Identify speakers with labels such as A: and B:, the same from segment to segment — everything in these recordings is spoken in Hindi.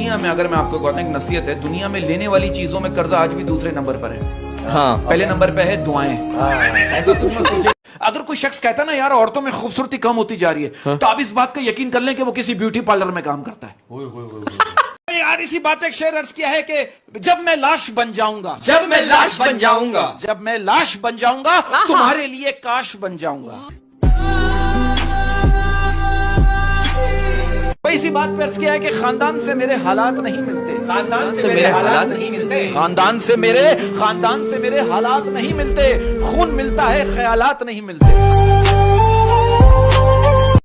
A: दुनिया में, अगर मैं आपको कहता हूं, एक नसीहत है, दुनिया में लेने वाली चीजों में कर्जा आज भी दूसरे नंबर पर है। हाँ, पहले नंबर पे है दुआएं। ऐसा तुम मत सोचो। अगर कोई शख्स कहता है ना यार औरतों में खूबसूरती कम होती जा रही है, तो आप इस बात का यकीन कर लें कि वो किसी ब्यूटी पार्लर में काम करता है। यार इसी बात एक शेर अर्ज किया है कि जब मैं लाश बन जाऊंगा,
B: जब मैं लाश बन जाऊंगा,
A: जब मैं लाश बन जाऊंगा तुम्हारे लिए काश बन जाऊंगा। इसी बात पर अर्ज किया है कि खानदान से मेरे हालात नहीं मिलते,
B: खानदान से मेरे हालात नहीं मिलते,
A: खानदान से मेरे हालात नहीं मिलते, खून मिलता है ख्यालात नहीं मिलते।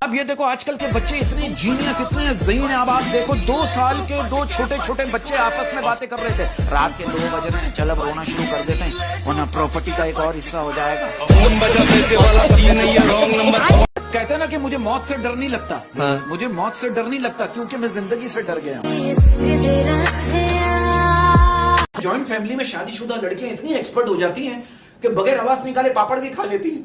A: अब ये देखो आजकल के बच्चे इतने जीनियस, इतने ज़हीन हैं। अब आप देखो 2 साल के 2 छोटे छोटे बच्चे आपस में बातें कर रहे थे, रात के 2 बज रहे हैं, चल अब रोना शुरू कर देते हैं वरना प्रॉपर्टी का एक और हिस्सा हो जाएगा। कहते हैं ना कि मुझे मौत से डर नहीं लगता। हाँ। मुझे मौत से डर नहीं लगता क्योंकि मैं जिंदगी से डर गया। जॉइंट फैमिली में शादीशुदा लड़कियां इतनी एक्सपर्ट हो जाती हैं कि बगैर आवाज निकाले पापड़ भी खा लेती हैं।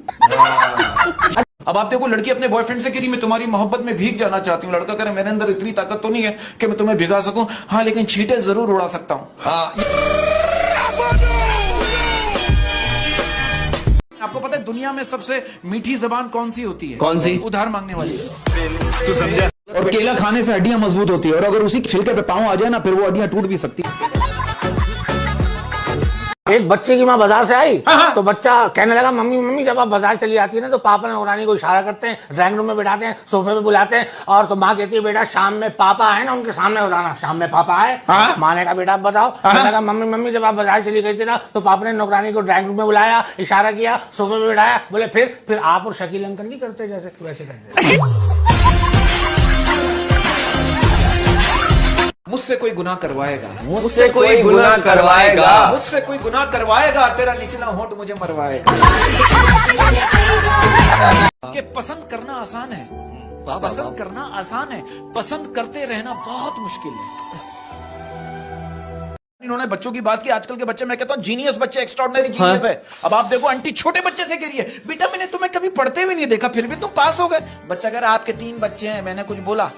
A: अब आप देखो लड़की अपने बॉयफ्रेंड से कह रही मैं तुम्हारी मोहब्बत में भीग जाना चाहती हूँ, लड़का कह रहा मेरे अंदर इतनी ताकत तो नहीं है कि मैं तुम्हें भिगा सकूं, हाँ लेकिन छींटे जरूर उड़ा सकता हूँ। हाँ। आपको पता है दुनिया में सबसे मीठी जबान कौन सी होती है? कौन सी? उधार मांगने वाली। तू समझा? और केला खाने से हड्डियां मजबूत होती है, और अगर उसी छिलके पे पांव आ जाए ना फिर वो हड्डियां टूट भी सकती है।
C: एक बच्चे की माँ बाजार से आई, तो बच्चा कहने लगा मम्मी मम्मी जब आप बाजार चली आती है ना तो पापा नौकरानी को इशारा करते हैं, ड्राइंग रूम में बैठाते हैं, सोफे पे बुलाते हैं, और तो माँ कहती है बेटा शाम में पापा आए ना उनके सामने बताना शाम में पापा आए। माँ ने कहा बेटा आप बताओ। कहने लगा मम्मी मम्मी जब आप बाजार चली गई थी ना तो पापा ने नौकरानी को ड्राइंग रूम में बुलाया, इशारा किया, सोफे पे बैठाया। बोले फिर आप और शकील अंकल नहीं करते जैसे वैसे करते।
A: मुझसे कोई गुनाह करवाएगा,
B: मुझसे कोई गुनाह करवाएगा,
A: मुझसे कोई गुनाह करवाएगा, तेरा निचला होंठ मुझे मरवाएगा। कि पसंद करना आसान है, पसंद करना आसान है, पसंद करते रहना बहुत मुश्किल है। इन्होंने बच्चों की बात की, आजकल के बच्चे मैं कहता हूँ जीनियस बच्चे, एक्स्ट्राऑर्डिनरी जीनियस है। अब आप देखो आंटी छोटे बच्चे से कह रही है बेटा मैंने तुम्हें कभी पढ़ते भी नहीं देखा फिर भी तुम पास हो गए। बच्चा कह रहा आपके 3 बच्चे हैं, मैंने कुछ बोला?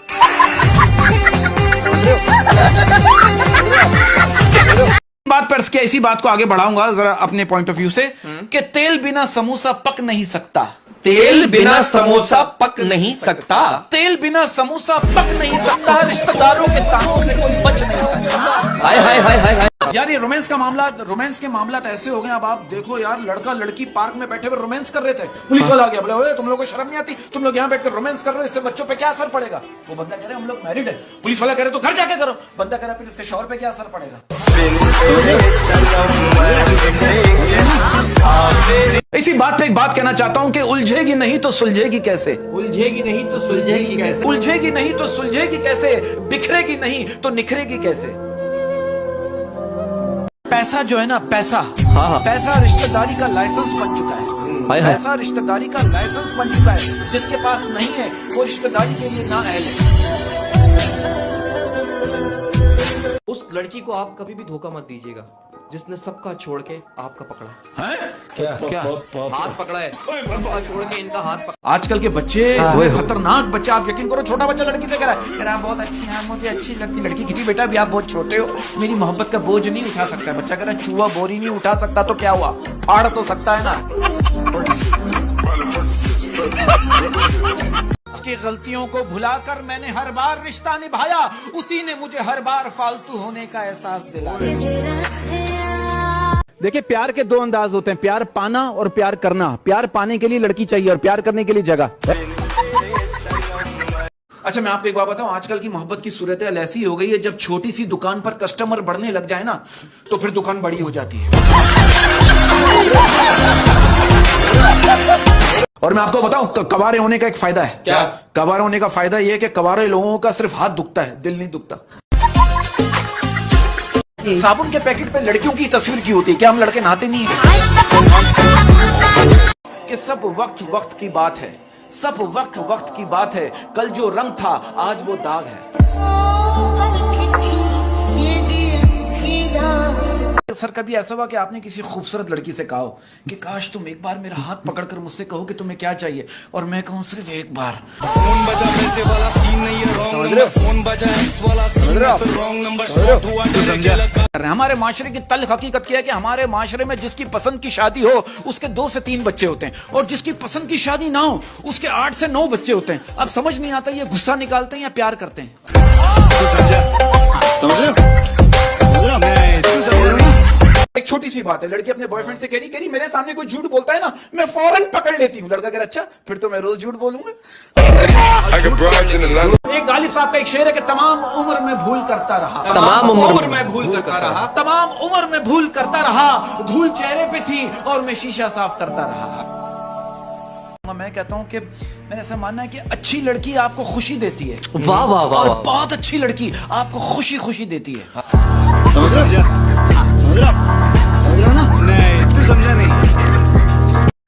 A: बात पर क्या इसी बात को आगे बढ़ाऊंगा जरा अपने पॉइंट ऑफ व्यू से कि तेल बिना समोसा पक नहीं सकता,
B: तेल बिना समोसा पक नहीं सकता,
A: तेल बिना समोसा पक नहीं सकता, रिश्तेदारों के तानों से कोई बच नहीं सकता।
B: हाय हाय हाय हाय।
A: यार ये रोमांस के मामला ऐसे हो गए। अब आप देखो यार लड़का लड़की पार्क में बैठे हुए रोमांस कर रहे थे, पुलिस वाला आ गया, बोले ओए तुम लोगों को शर्म नहीं आती, तुम लोग यहाँ बैठकर रोमांस कर रहे हो, इससे बच्चों पे क्या असर पड़ेगा? वो बंदा कह रहे हम लोग मैरिड है, पुलिस वाला कह रहे तो घर जाके करो, बंदा कह रहा फिर इसके शौहर पे क्या असर पड़ेगा? इसी बात पे एक बात कहना चाहता हूं कि उलझेगी नहीं तो सुलझेगी कैसे,
B: उलझेगी नहीं तो सुलझेगी कैसे,
A: उलझेगी नहीं तो सुलझेगी कैसे, बिखरेगी नहीं तो निखरेगी कैसे। पैसा जो है ना, पैसा, पैसा रिश्तेदारी का लाइसेंस बन चुका है, पैसा रिश्तेदारी का लाइसेंस बन चुका है। जिसके पास नहीं है वो रिश्तेदारी के लिए ना अहल है।
D: उस लड़की को आप कभी भी धोखा मत दीजिएगा जिसने सबका छोड़ के आपका पकड़ा है।
A: क्या
D: हाथ पकड़ा है, सबका छोड़ के इनका हाथ पकड़ा।
A: आजकल के बच्चे बड़े खतरनाक बच्चे, आप यकीन करो छोटा बच्चा लड़की से कह रहा है बहुत अच्छी है, मुझे अच्छी लगती लड़की कितनी, बेटा भी आप बहुत छोटे हो, मेरी मोहब्बत का बोझ नहीं उठा सकता। बच्चा कह रहा है चूहा बोरी नहीं उठा सकता तो क्या हुआ, फाड़ तो सकता है ना। उसकी गलतियों को भुलाकर मैंने हर बार रिश्ता निभाया, उसी ने मुझे हर बार फालतू होने का एहसास दिलाया। देखिए प्यार के 2 अंदाज होते हैं, प्यार पाना और प्यार करना। प्यार पाने के लिए लड़की चाहिए और प्यार करने के लिए जगह। अच्छा मैं आपको एक बात बताऊं, आजकल की मोहब्बत की सूरत ऐसी हो गई है जब छोटी सी दुकान पर कस्टमर बढ़ने लग जाए ना तो फिर दुकान बड़ी हो जाती है। और मैं आपको बताऊं कवारे होने का एक फायदा है।
B: क्या?
A: कवारे होने का फायदा यह है कि कवारे लोगों का सिर्फ हाथ दुखता है, दिल नहीं दुखता। साबुन के पैकेट पे लड़कियों की तस्वीर की होती है, क्या हम लड़के नहाते नहीं हैं? कि सब वक्त वक्त की बात है, सब वक्त वक्त की बात है, कल जो रंग था आज वो दाग है। सर कभी ऐसा हुआ कि आपने किसी खूबसूरत लड़की से कहा हो कि काश तुम एक बार मेरा हाथ पकड़कर मुझसे कहो कि तुम्हें क्या चाहिए, और मैं कहूँ सिर्फ एक बार।
E: फोन बजा पैसे वाला सीन नहीं है, रॉन्ग नंबर। फोन बजा एक्स वाला सीन है, फिर रॉन्ग नंबर। शॉट हुआ तेरे के लगा।
A: हमारे माशरे की तल्ख हकीकत क्या है कि हमारे माशरे में जिसकी पसंद की शादी हो उसके 2 से 3 बच्चे होते हैं, और जिसकी पसंद की शादी ना हो उसके 8 से 9 बच्चे होते हैं। अब समझ नहीं आता ये गुस्सा निकालते हैं या प्यार करते हैं। एक छोटी सी बात है, लड़की अपने बॉयफ्रेंड से कह रही मेरे सामने कोई झूठ बोलता है ना मैं फौरन पकड़ लेती हूँ। लड़का कह रहा अच्छा फिर तो मैं रोज झूठ बोलूंगा। एक गालिब साहब का एक शेर है कि तमाम उम्र में भूल करता रहा,
B: तमाम उम्र में भूल करता रहा,
A: तमाम उम्र में भूल करता रहा, धूल चेहरे पे थी और मैं शीशा साफ करता रहा। मैं कहता हूं कि मैंने ऐसा मानना है कि अच्छी लड़की आपको खुशी देती है।
B: वाह वाह वाह,
A: और बहुत अच्छी लड़की आपको खुशी खुशी देती है।
E: समझ रहे हो ना? नहीं तू समझा नहीं।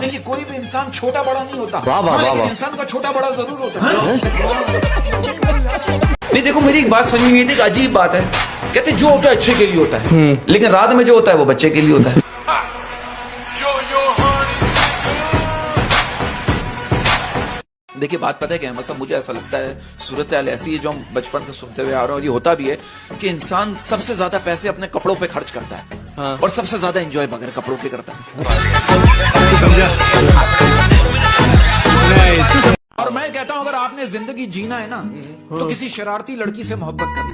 A: देखिए कोई भी इंसान छोटा बड़ा नहीं होता,
B: वाह वाह
A: लेकिन
B: वाह,
A: इंसान का छोटा बड़ा जरूर होता है। नहीं देखो मेरी एक बात समझ में नहीं, एक अजीब बात है, कहते जो होता है अच्छे के लिए होता है, लेकिन रात में जो होता है वो बच्चे के लिए होता है। देखिए बात पता है क्या है, मतलब मुझे ऐसा लगता है सूरत हाल ऐसी है जो हम बचपन से सुनते हुए आ रहे हैं, और ये होता भी है कि इंसान सबसे ज्यादा पैसे अपने कपड़ों पे खर्च करता है। हाँ। और सबसे ज्यादा एंजॉय बगैर कपड़ों के करता है। और मैं कहता हूं अगर आपने जिंदगी जीना है ना तो किसी शरारती लड़की से मोहब्बत कर ली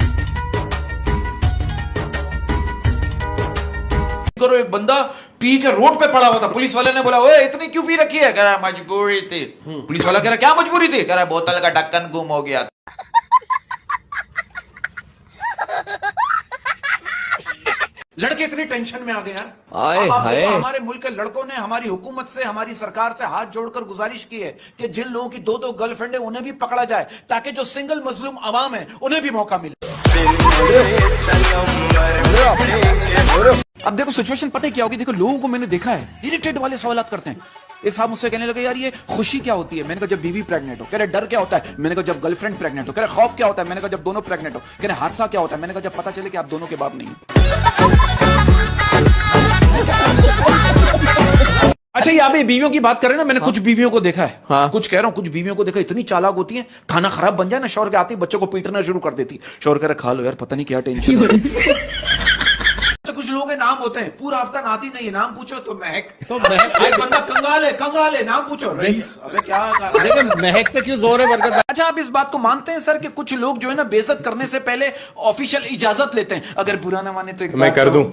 A: करो। एक बंदा पी के रोड पे पड़ा हुआ था, पुलिस वाले ने बोला ओए इतनी क्यों पी रखी है? कह रहा मजबूरी थी। पुलिस वाला कह रहा क्या मजबूरी थी? कह रहा बोतल का ढक्कन गुम हो गया। लड़के इतनी टेंशन में आ गए यार। अब आप देखो, हमारे मुल्क के लड़कों ने हमारी हुकूमत से हमारी सरकार से हाथ जोड़कर गुजारिश की है कि जिन लोगों की 2-2 गर्लफ्रेंड है उन्हें भी पकड़ा जाए ताकि जो सिंगल मजलूम अवाम है उन्हें भी मौका मिले। अब देखो सिचुएशन पता है क्या होगी, देखो लोगों को मैंने देखा है इरिटेट वाले सवाल करते हैं। एक साहब मुझसे कहने लगे यार ये खुशी क्या होती है? मैंने कहा जब बीवी प्रेग्नेंट हो। कह रहे डर क्या होता है? मैंने कहा जब गर्लफ्रेंड प्रेग्नेंट हो। कह रहे खौफ क्या होता है? मैंने कहा जब दोनों प्रेग्नेंट हो। कह रहे हादसा क्या होता है? मैंने कहा जब पता चले कि आप दोनों के बाप नहीं। अच्छा ये आप बीवियों की बात कर रहे हैं ना, मैंने कुछ बीवियों को देखा है। हाँ। कुछ कह रहा हूं कुछ बीवियों को देखा इतनी चालाक होती हैं, खाना खराब बन जाए ना शौहर के आते ही बच्चों को पीटना शुरू कर देती। शौहर कह रहा खा लो यार पता नहीं क्या टेंशन। कुछ लोगों के नाम होते हैं पूरा हफ्ता नहाती नहीं है, नाम पूछो तो महक। एक बंदा कंगाल है नाम पूछो रईस। अबे क्या देखिए
B: महक पे क्यों जोर है बरकत?
A: अच्छा आप इस बात को मानते हैं सर कि कुछ लोग जो है ना बेइज्जत करने से पहले ऑफिशियल इजाजत लेते हैं? अगर बुरा ना माने तो एक
E: मैं कर दूं।